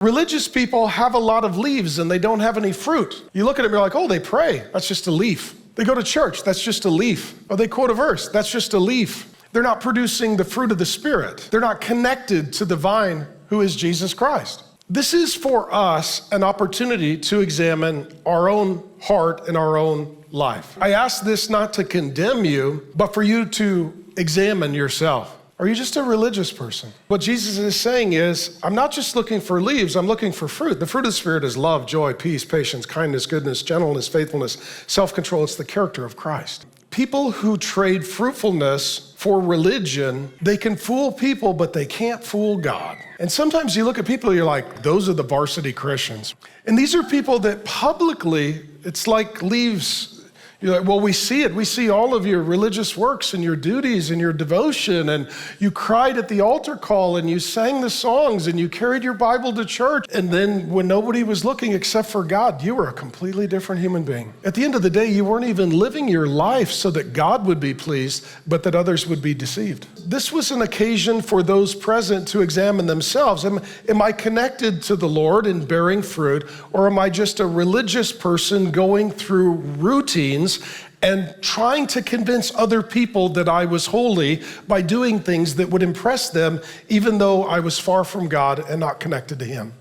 Religious people have a lot of leaves and they don't have any fruit. You look at them and you're like, oh, they pray. That's just a leaf. They go to church. That's just a leaf. Or they quote a verse. That's just a leaf. They're not producing the fruit of the Spirit. They're not connected to the vine, who is Jesus Christ. This is for us an opportunity to examine our own heart and our own life. I ask this not to condemn you, but for you to examine yourself. Are you just a religious person? What Jesus is saying is, I'm not just looking for leaves, I'm looking for fruit. The fruit of the Spirit is love, joy, peace, patience, kindness, goodness, gentleness, faithfulness, self-control. It's the character of Christ. People who trade fruitfulness for religion, they can fool people, but they can't fool God. And sometimes you look at people, you're like, those are the varsity Christians. And these are people that publicly, it's like leaves. You're like, well, we see it. We see all of your religious works and your duties and your devotion, and you cried at the altar call and you sang the songs and you carried your Bible to church. And then when nobody was looking except for God, you were a completely different human being. At the end of the day, you weren't even living your life so that God would be pleased, but that others would be deceived. This was an occasion for those present to examine themselves. Am I connected to the Lord and bearing fruit, or am I just a religious person going through routines and trying to convince other people that I was holy by doing things that would impress them, even though I was far from God and not connected to Him?